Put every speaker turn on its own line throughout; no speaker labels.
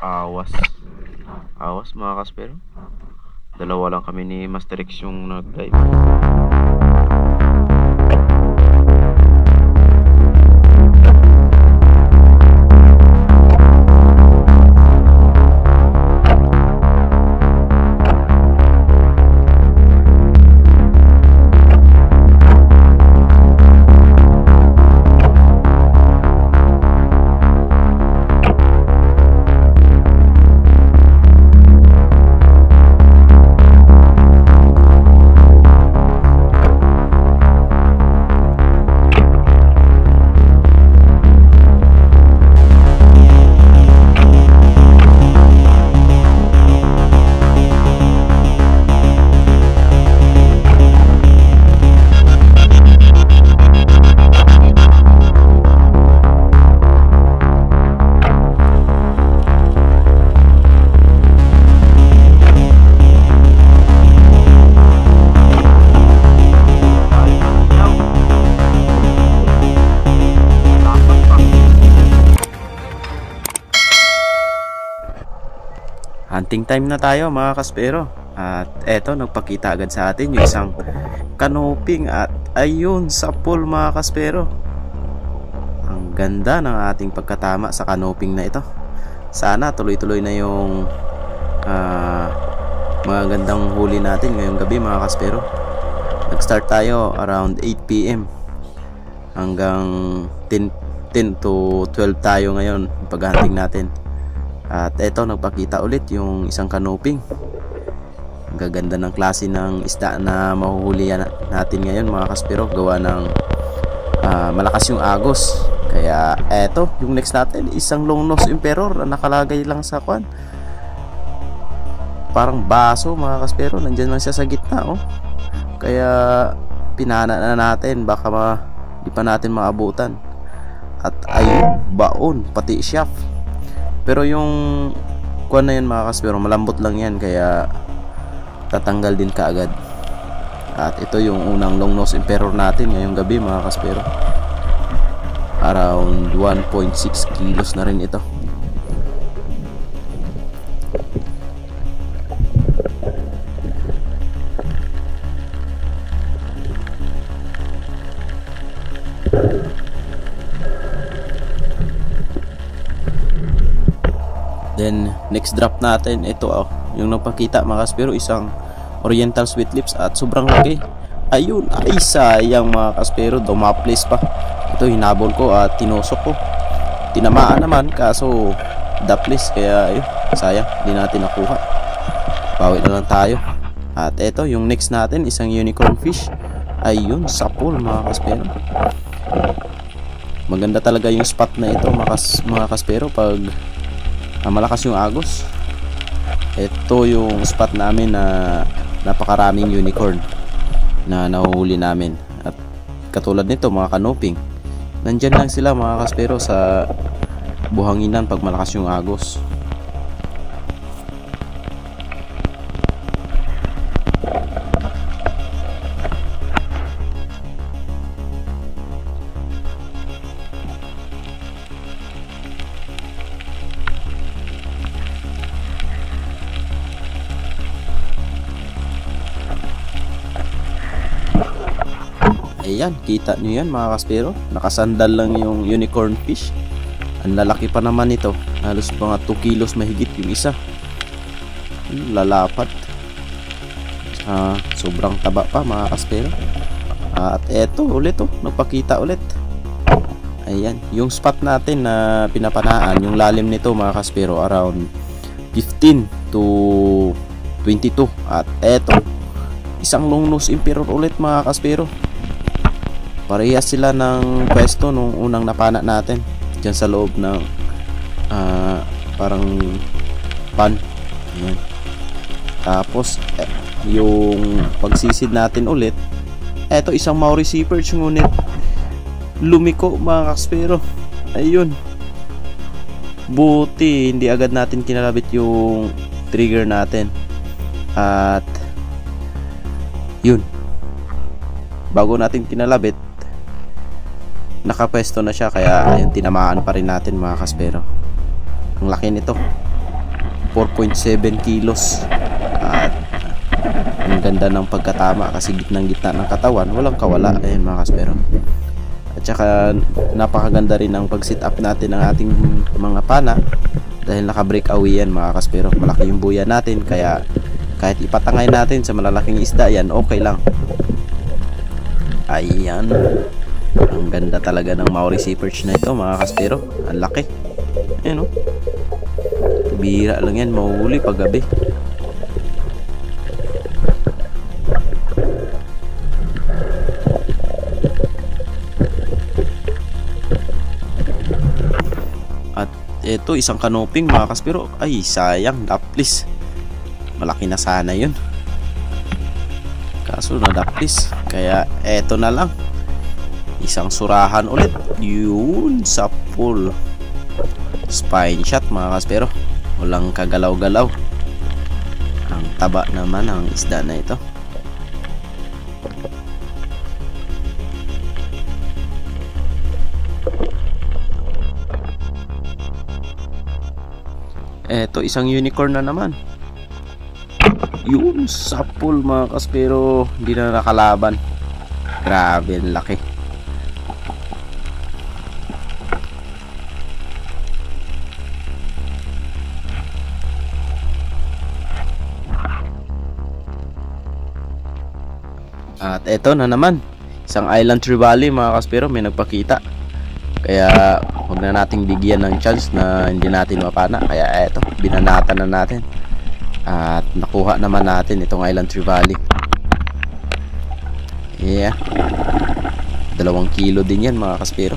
Awas. Awas mga kaspero. Dalawa lang kami ni Master X yung nag-dive. Hunting time na tayo mga kaspero. At eto, nagpakita agad sa atin yung isang canoping. At ayun, sa pool mga kaspero. Ang ganda ng ating pagkatama sa canoping na ito. Sana tuloy-tuloy na yung mga gandang huli natin ngayong gabi mga kaspero. Nag-start tayo around 8 PM hanggang 10 to 12 tayo ngayon pag-hunting natin. At eto, nagpakita ulit yung isang canoping. Ang gaganda ng klase ng isda na mahuhuli natin ngayon mga kaspero, gawa ng malakas yung agos. Kaya eto, yung next natin, isang long nose emperor na nakalagay lang sa kwan. Parang baso mga kaspero, nandyan lang siya sa gitna oh. Kaya pinana na natin, baka di pa natin maabutan. At ayun, baon, pati shaft. Pero yung kuwan na yun mga kaspero, malambot lang yan, kaya tatanggal din kaagad. At ito yung unang long nose emperor natin ngayong gabi mga kaspero. Around 1.6 kilos na rin ito. Then next drop natin, ito yung nagpakita mga kaspero, isang oriental sweet lips at sobrang laki. Ayun, ay sayang mga kaspero, dumaplis pa. Ito hinabol ko at tinusok ko. Tinamaan naman kaso daplis, kaya ayun, sayang, hindi natin nakuha. Bawi na lang tayo. At ito yung next natin, isang unicorn fish. Ayun, sa pool mga kaspero. Maganda talaga yung spot na ito mga kaspero pag malakas yung agos. Ito yung spot namin na napakaraming unicorn na nahuhuli namin. At katulad nito mga canoping, nandyan lang sila mga kaspero sa buhanginan pag malakas yung agos. Ayan, kita nyo yan mga kaspero, nakasandal lang yung unicorn fish. Ang lalaki pa naman ito, halos mga 2 kilos mahigit yung isa. Lalapat. Sobrang taba pa mga kaspero. At eto ulit nagpakita ulit. Ayan, yung spot natin na pinapanaan, yung lalim nito mga kaspero, around 15 to 22. At eto, isang long nose emperor ulit mga kaspero. Parehas sila ng pwesto nung unang napana natin dyan sa loob ng parang pan. Ayan. Tapos yung pagsisid natin ulit, eto isang Maurice perch, ngunit lumiko mga kaspero. Ayun, buti hindi agad natin kinalabit yung trigger natin. At yun, bago natin kinalabit, nakapwesto na siya, kaya ayun, tinamaan pa rin natin mga kaspero. Ang laki nito. 4.7 kilos. At ang ganda ng pagkatama kasi gitnang-gitna ng katawan, walang kawala. Ayan mga kaspero. At saka napakaganda rin ang pag-sit up natin ng ating mga pana dahil naka-breakaway yan mga kaspero. Malaki yung buya natin kaya kahit ipatangay natin sa malalaking isda yan, okay lang. Ayan. Ang ganda talaga ng Maori Sea Perch na ito mga kaspero. Ang laki. Ayan o. Bihira lang yan mahuhuli pag gabi. At ito isang kanoping mga kaspero. Ay sayang, daplis. Malaki na sana yun. Kaso na daplis. Kaya eto na lang. Isang surahan ulit. Yun sa full spine shot mga kaspero. Walang kagalaw-galaw. Ang taba naman ang isda na ito. Eto isang unicorn na naman. Yun sa full mga kaspero. Hindi na nakalaban. Grabe ang laki. At eto na naman, isang island trevally mga kaspero, may nagpakita. Kaya huwag na nating bigyan ng chance na hindi natin mapana. Kaya eto, binanatan na natin. At nakuha naman natin itong island trevally. Yeah, 2 kilo din yan mga kaspero.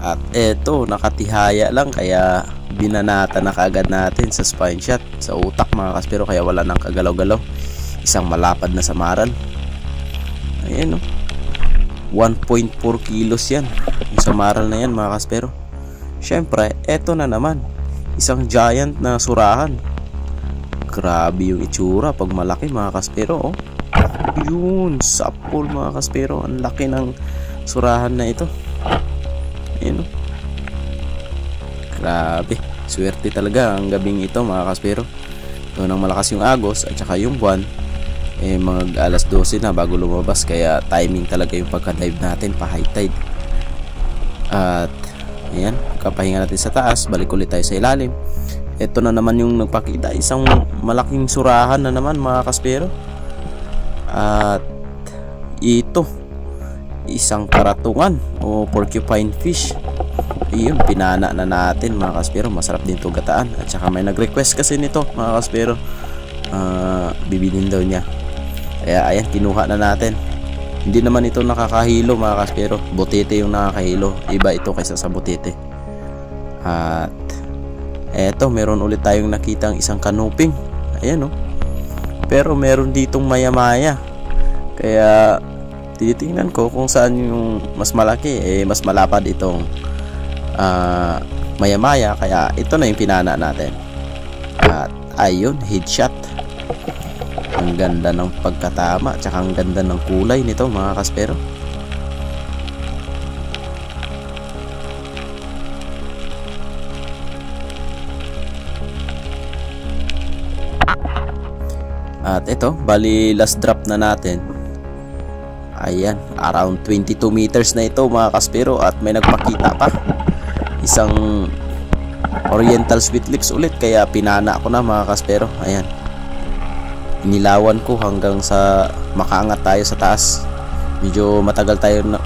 At eto, nakatihaya lang kaya binanata na kaagad natin sa spine shot, sa utak mga kaspero, kaya wala nang kagalaw-galaw. Isang malapad na samaran. Ayan o. 1.4 kilos yan. Yung samaran na yan mga kaspero. Syempre, eto na naman. Isang giant na surahan. Grabe yung itsura pag malaki mga kaspero. Oh. Yun, sapol mga kaspero. Ang laki ng surahan na ito. Ayan o. Grabe, swerte talaga ang gabing ito mga kaspero. Doon ang malakas yung agos at saka yung buwan, mga alas 12 na bago lumabas. Kaya timing talaga yung pagka-dive natin pa high tide. At ayan, kapahinga natin sa taas, balik ulit tayo sa ilalim. Ito na naman yung nagpakita, isang malaking surahan na naman mga kaspero. At ito, isang karatungan o porcupine fish. Ayun, pinana na natin mga kaspero. Masarap din ito gataan. At saka may nag-request kasi nito mga kaspero, bibilin daw niya. Kaya ayan, kinuha na natin. Hindi naman ito nakakahilo mga kaspero. Butete yung nakakahilo. Iba ito kaysa sa butete. At eto, meron ulit tayong nakitang isang kanuping. Ayan o. Pero meron ditong maya-maya. Kaya tinitingnan ko kung saan yung mas malaki. Mas malapad itong maya-maya, kaya ito na yung pinana natin. At ayun, headshot. Ang ganda ng pagkatama, tsaka ang ganda ng kulay nito mga kaspero. At ito, bali last drop na natin. Ayan, around 22 meters na ito mga kaspero. At may nagpakita pa, isang oriental sweetlix ulit, kaya pinana ko na mga kaspero. Ayan, inilawan ko hanggang sa makaangat tayo sa taas. Medyo matagal tayo na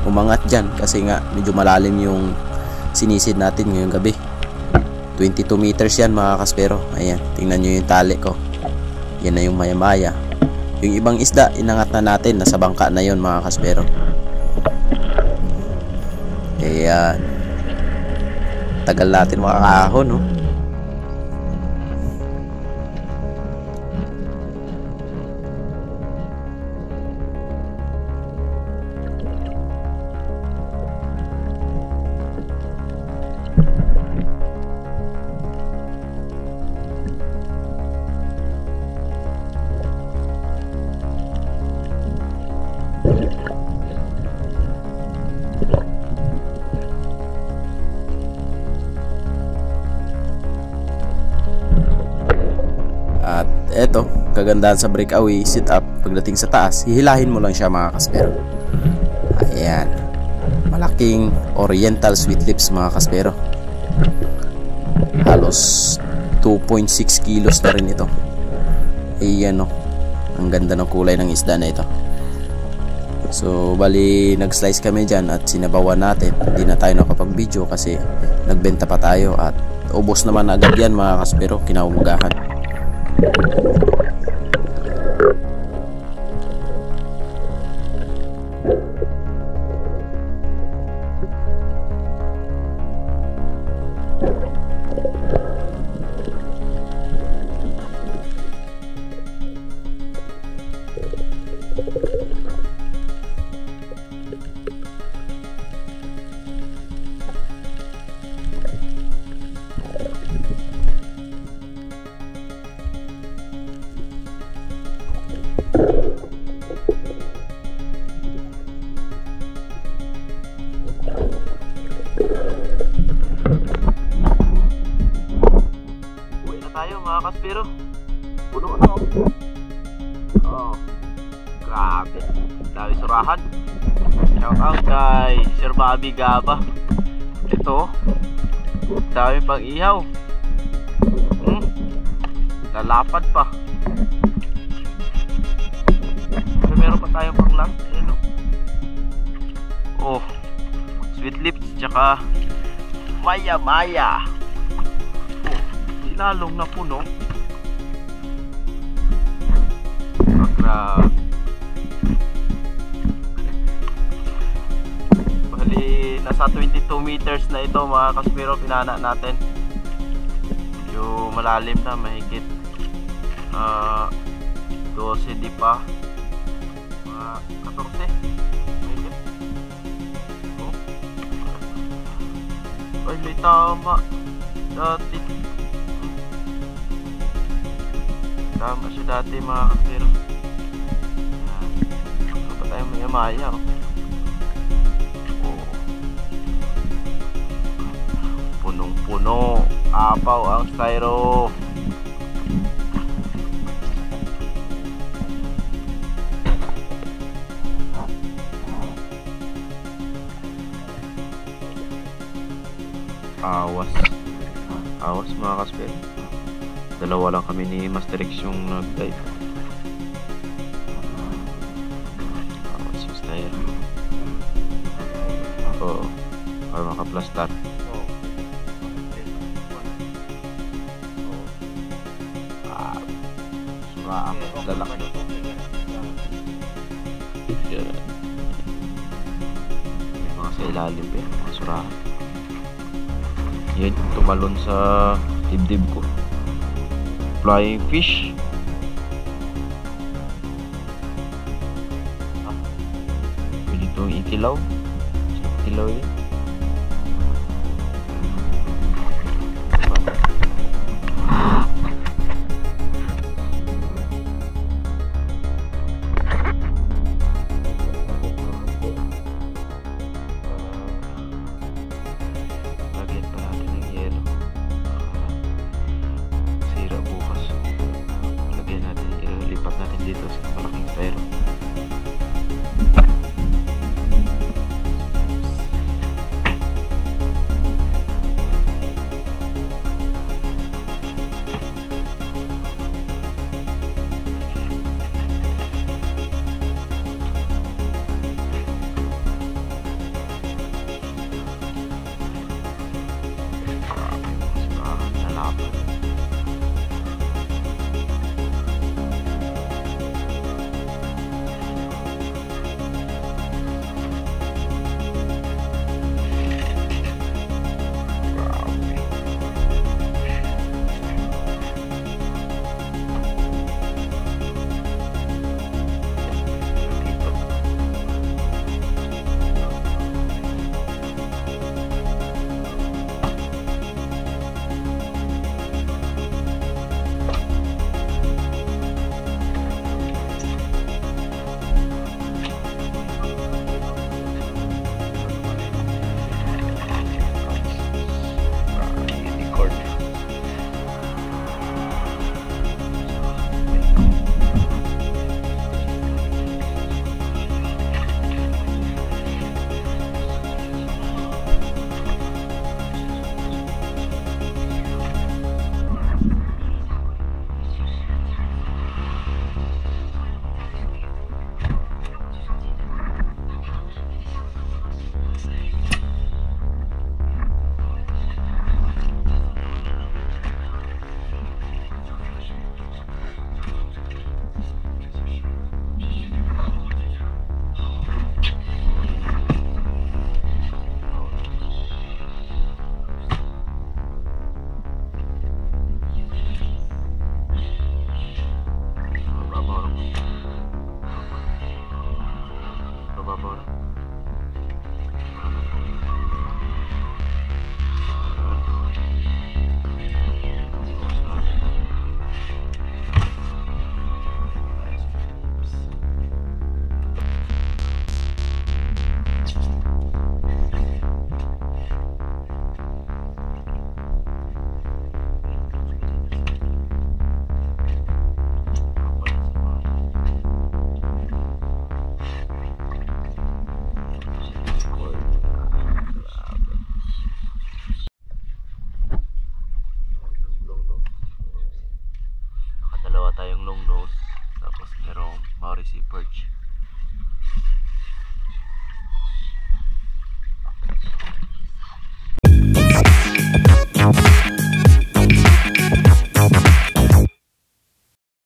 umangat dyan kasi nga medyo malalim yung sinisid natin ngayong gabi. 22 meters yan mga kaspero. Ayan, tingnan nyo yung tali ko. Yan na yung maya-maya. Yung ibang isda inangat na natin, nasa bangka na yon mga kaspero. Ayan, tagal natin makakahon, no? eto, kagandahan sa breakaway setup, pagdating sa taas, hihilahin mo lang siya mga kaspero. Ayan. Malaking oriental sweet lips mga kaspero. Halos 2.6 kilos na rin ito. Ayan o. Ang ganda ng kulay ng isda na ito. So bali nag-slice kami dyan at sinabawan natin. Hindi na tayo nakapag-video kasi nagbenta pa tayo at ubos naman agad yan mga kaspero, kinaumagahan. Mga kaspero, puno na oh. Grabe, dami surahan. Shout out kay Sir Bobby Gaba. Ito, dami pang ihaw. Lalapad pa. So, meron pa tayong pang last. Ayan, oh, sweet lips tsaka maya maya. Lalong na puno. Grabe. Bali nasa 22 meters na ito mga kaspero, pinana natin. Yung malalim na, mahigit 12 di pa, mga 14 mahigit. Oh. Ay, may tama dati. Tama siya dati mga kaspero. Kapag tayo may amaya, oh. Punong puno, apaw ang styro. Awas mga kaspero. Dalawa lang kami ni Master X yung nag-dive. Awas yung style. Oo, para makaplastar. Sura ako, lalaki. Yan. May mga sa ilalim pa yan, mga surahan. Yan, tumalon sa dibdib ko. Flying fish. Pwede itong ikilaw. Ikilaw yun.